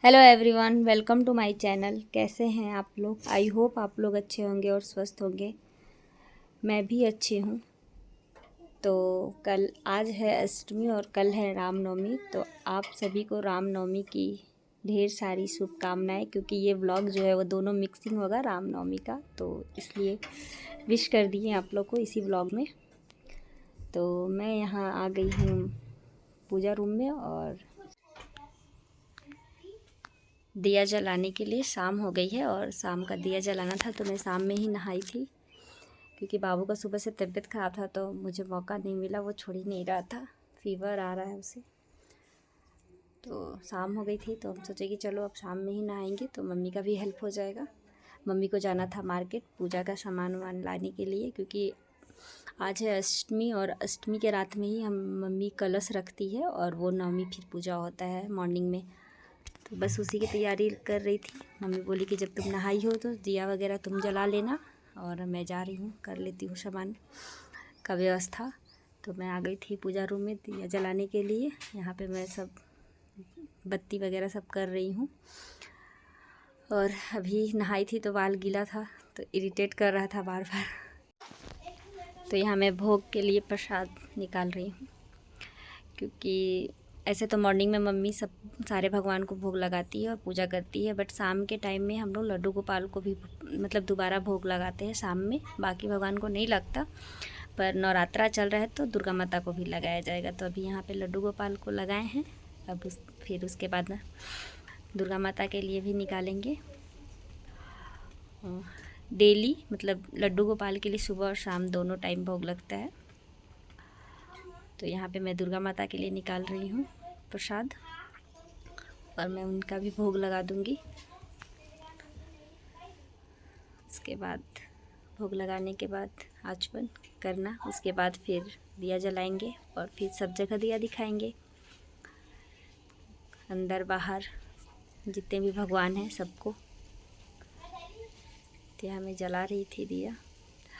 Hello everyone, welcome to my channel. कैसे हैं आप लोग? आई होप आप लोग अच्छे होंगे और स्वस्थ होंगे। मैं भी अच्छी हूँ। तो आज है अष्टमी और कल है रामनवमी। तो आप सभी को रामनवमी की ढेर सारी शुभकामनाएं, क्योंकि ये व्लॉग जो है वो दोनों मिक्सिंग होगा रामनवमी का, तो इसलिए विश कर दिए आप लोग को इसी व्लॉग में। तो मैं यहाँ आ गई हूँ पूजा रूम में और दिया जलाने के लिए। शाम हो गई है और शाम का दिया जलाना था, तो मैं शाम में ही नहाई थी, क्योंकि बाबू का सुबह से तबीयत ख़राब था तो मुझे मौका नहीं मिला। वो छोड़ ही नहीं रहा था, फीवर आ रहा है उसे। तो शाम हो गई थी तो हम सोचे कि चलो अब शाम में ही नहाएंगे, तो मम्मी का भी हेल्प हो जाएगा। मम्मी को जाना था मार्केट पूजा का सामान वामान लाने के लिए, क्योंकि आज है अष्टमी और अष्टमी के रात में ही हम मम्मी कलश रखती है और वो नवमी फिर पूजा होता है मॉर्निंग में। तो बस उसी की तैयारी कर रही थी। मम्मी बोली कि जब तुम नहाई हो तो दिया वगैरह तुम जला लेना, और मैं जा रही हूँ, कर लेती हूँ सामान का व्यवस्था। तो मैं आ गई थी पूजा रूम में दिया जलाने के लिए। यहाँ पे मैं सब बत्ती वगैरह सब कर रही हूँ। और अभी नहाई थी तो बाल गीला था तो इरिटेट कर रहा था बार बार। तो यहाँ मैं भोग के लिए प्रसाद निकाल रही हूँ, क्योंकि ऐसे तो मॉर्निंग में मम्मी सब सारे भगवान को भोग लगाती है और पूजा करती है, बट शाम के टाइम में हम लोग लड्डू गोपाल को भी मतलब दोबारा भोग लगाते हैं शाम में। बाकी भगवान को नहीं लगता, पर नवरात्रा चल रहा है तो दुर्गा माता को भी लगाया जाएगा। तो अभी यहाँ पे लड्डू गोपाल को लगाए हैं। अब फिर उसके बाद दुर्गा माता के लिए भी निकालेंगे। डेली मतलब लड्डू गोपाल के लिए सुबह और शाम दोनों टाइम भोग लगता है। तो यहाँ पे मैं दुर्गा माता के लिए निकाल रही हूँ प्रसाद, और मैं उनका भी भोग लगा दूँगी। उसके बाद भोग लगाने के बाद आचमन करना, उसके बाद फिर दिया जलाएंगे और फिर सब जगह दिया दिखाएंगे, अंदर बाहर जितने भी भगवान हैं सबको। तो यहाँ मैं जला रही थी दिया।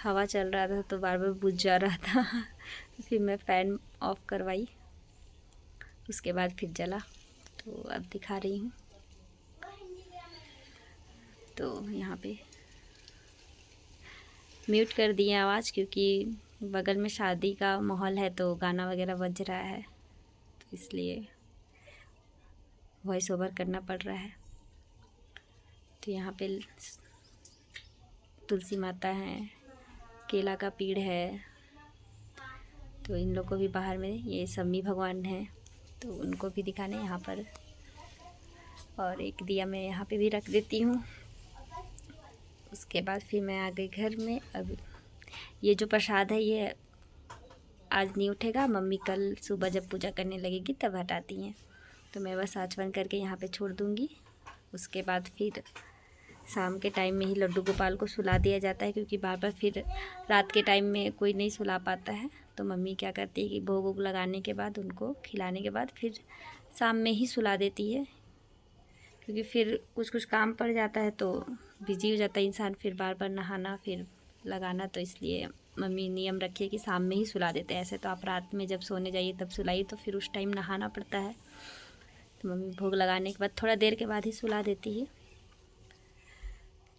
हवा चल रहा था तो बार बार बुझ जा रहा था फिर मैं फ़ैन ऑफ करवाई, उसके बाद फिर जला। तो अब दिखा रही हूँ। तो यहाँ पे म्यूट कर दिए आवाज़, क्योंकि बगल में शादी का माहौल है तो गाना वगैरह बज रहा है, तो इसलिए वॉइस ओवर करना पड़ रहा है। तो यहाँ पे तुलसी माता है, केला का पेड़ है, तो इन लोग को भी बाहर में, ये सम्मी भगवान हैं तो उनको भी दिखाने यहाँ पर। और एक दिया मैं यहाँ पे भी रख देती हूँ। उसके बाद फिर मैं आ गई घर में। अब ये जो प्रसाद है ये आज नहीं उठेगा, मम्मी कल सुबह जब पूजा करने लगेगी तब हटाती हैं। तो मैं बस आचमन करके यहाँ पे छोड़ दूँगी। उसके बाद फिर शाम के टाइम में ही लड्डू गोपाल को सुला दिया जाता है, क्योंकि बार बार फिर रात के टाइम में कोई नहीं सुला पाता है। तो मम्मी क्या करती है कि भोग वोग लगाने के बाद उनको खिलाने के बाद फिर शाम में ही सुला देती है, क्योंकि फिर कुछ कुछ काम पड़ जाता है तो बिजी हो जाता है इंसान, फिर बार बार नहाना फिर लगाना। तो इसलिए मम्मी नियम रखी है कि शाम में ही सुला देते हैं। ऐसे तो आप रात में जब सोने जाइए तब सुलाइए, तो फिर उस टाइम नहाना पड़ता है। तो मम्मी भोग लगाने के बाद थोड़ा देर के बाद ही सुला देती है।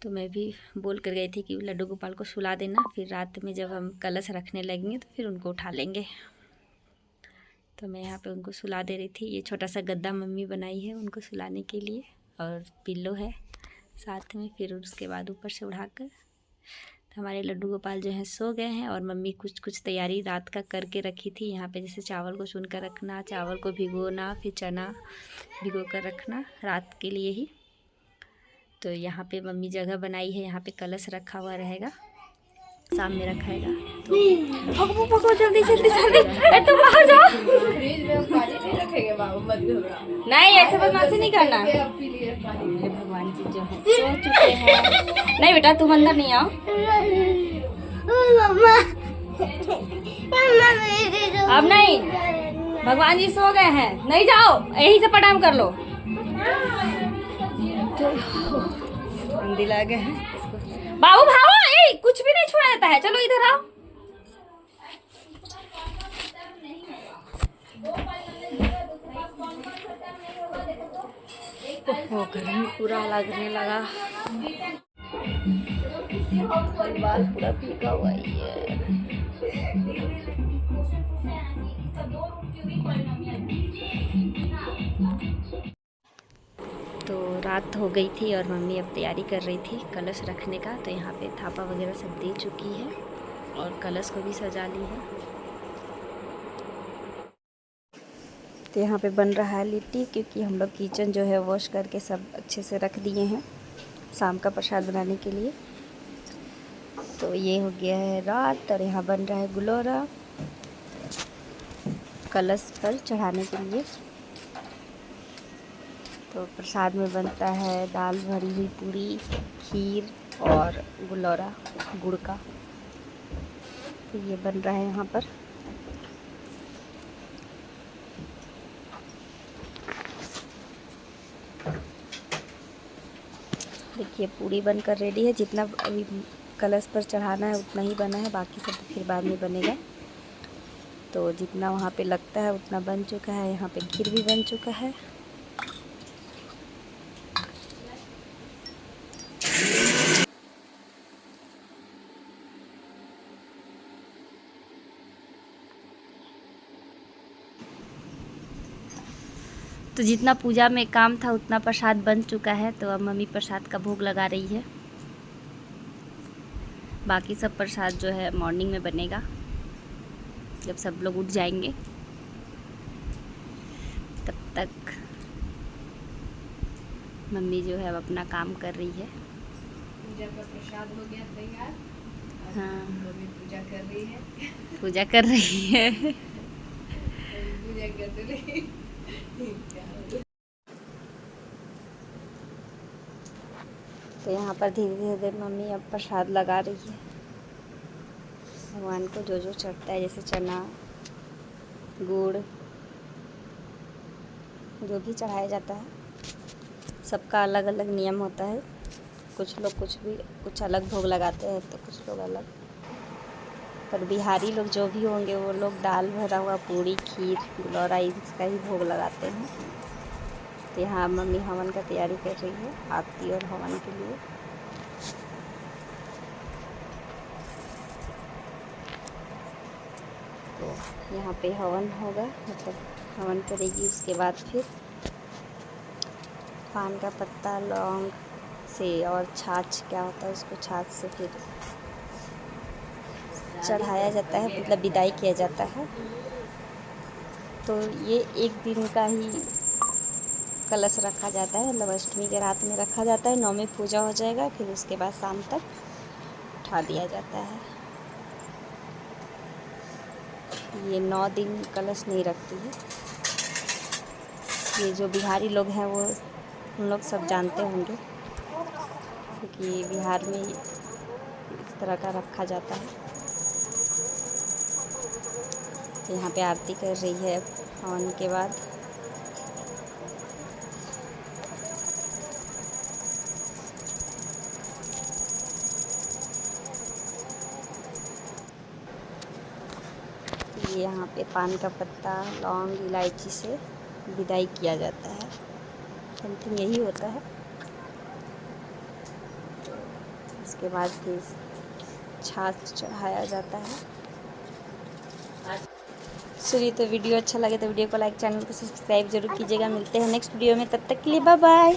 तो मैं भी बोल कर गई थी कि लड्डू गोपाल को सुला देना, फिर रात में जब हम कलश रखने लगेंगे तो फिर उनको उठा लेंगे। तो मैं यहाँ पे उनको सुला दे रही थी। ये छोटा सा गद्दा मम्मी बनाई है उनको सुलाने के लिए, और पिल्लो है साथ में। फिर उसके बाद ऊपर से उठाकर तो हमारे लड्डू गोपाल जो हैं सो गए हैं। और मम्मी कुछ कुछ तैयारी रात का करके रखी थी यहाँ पे, जैसे चावल को चुन कर रखना, चावल को भिगोना, फिर चना भिगो कर रखना रात के लिए ही। तो यहाँ पे मम्मी जगह बनाई है, यहाँ पे कलश रखा हुआ रहेगा, सामने रखाएगा। तो भगो जल्दी जल्दी जल्दी, तुम बाहर जाओ। नहीं ऐसे बदमाशी नहीं करना। भगवान जी जो है सो चुके हैं। नहीं बेटा तुम अंदर नहीं आओ। अब नहीं, भगवान जी सो गए हैं, नहीं जाओ, यहीं से प्रणाम कर लो। मंदिर आ गए हैं। बाबू भागो, कुछ भी नहीं छोड़ा जाता है, चलो इधर आओ। ओहो गर्मी पूरा लगने लगा, बाल पूरा भीगा हुआ ही है। तो रात हो गई थी और मम्मी अब तैयारी कर रही थी कलश रखने का। तो यहाँ पे थापा वगैरह सब दे चुकी है और कलश को भी सजा ली है। तो यहाँ पे बन रहा है लिट्टी, क्योंकि हम लोग किचन जो है वॉश करके सब अच्छे से रख दिए हैं शाम का प्रसाद बनाने के लिए। तो ये हो गया है रात और यहाँ बन रहा है गुलोरा कलश पर चढ़ाने के लिए। तो प्रसाद में बनता है दाल भरी हुई पूरी, खीर और गुलोरा गुड़ का। तो ये बन रहा है यहाँ पर। देखिए पूरी बनकर रेडी है। जितना अभी कलश पर चढ़ाना है उतना ही बना है, बाकी सब फिर बाद में बनेगा। तो जितना वहाँ पे लगता है उतना बन चुका है। यहाँ पे खीर भी बन चुका है। तो जितना पूजा में काम था उतना प्रसाद बन चुका है। तो अब मम्मी प्रसाद का भोग लगा रही है। बाकी सब प्रसाद जो है मॉर्निंग में बनेगा, जब सब लोग उठ जाएंगे। तब तक मम्मी जो है अब अपना काम कर रही है। पूजा का प्रसाद हो गया तैयार। हाँ, मम्मी पूजा कर रही है। पूजा कर रही है। पूजा कर रही है। तो यहाँ पर धीरे धीरे मम्मी अब प्रसाद लगा रही है भगवान को। जो जो चढ़ता है, जैसे चना, गुड़, जो भी चढ़ाया जाता है सबका अलग अलग नियम होता है। कुछ लोग कुछ अलग भोग लगाते हैं, तो कुछ लोग अलग। पर बिहारी लोग जो भी होंगे वो लोग दाल भरा हुआ पूरी, खीर, गुलौरा इसका ही भोग लगाते हैं। तो यहाँ मम्मी हवन का तैयारी कर रही है, आरती और हवन के लिए। तो यहाँ पे हवन होगा, मतलब हवन करेगी। उसके बाद फिर पान का पत्ता, लौंग से और छाछ, क्या होता है उसको, छाछ से फिर चढ़ाया जाता है, मतलब विदाई किया जाता है। तो ये एक दिन का ही कलश रखा जाता है, मतलब अष्टमी के रात में रखा जाता है। नौमी पूजा हो जाएगा, फिर उसके बाद शाम तक उठा दिया जाता है। ये 9 दिन कलश नहीं रखती है। ये जो बिहारी लोग हैं वो उन लोग सब जानते होंगे, क्योंकि बिहार में इस तरह का रखा जाता है। तो यहाँ पे आरती कर रही है हवन के बाद। ये यहाँ पे पान का पत्ता, लौंग, इलायची से विदाई किया जाता है। समथिंग यही होता है। इसके बाद फिर छाछ चढ़ाया जाता है। चलिए, तो वीडियो अच्छा लगे तो वीडियो को लाइक, चैनल को सब्सक्राइब जरूर कीजिएगा। मिलते हैं नेक्स्ट वीडियो में, तब तक के लिए बाय बाय।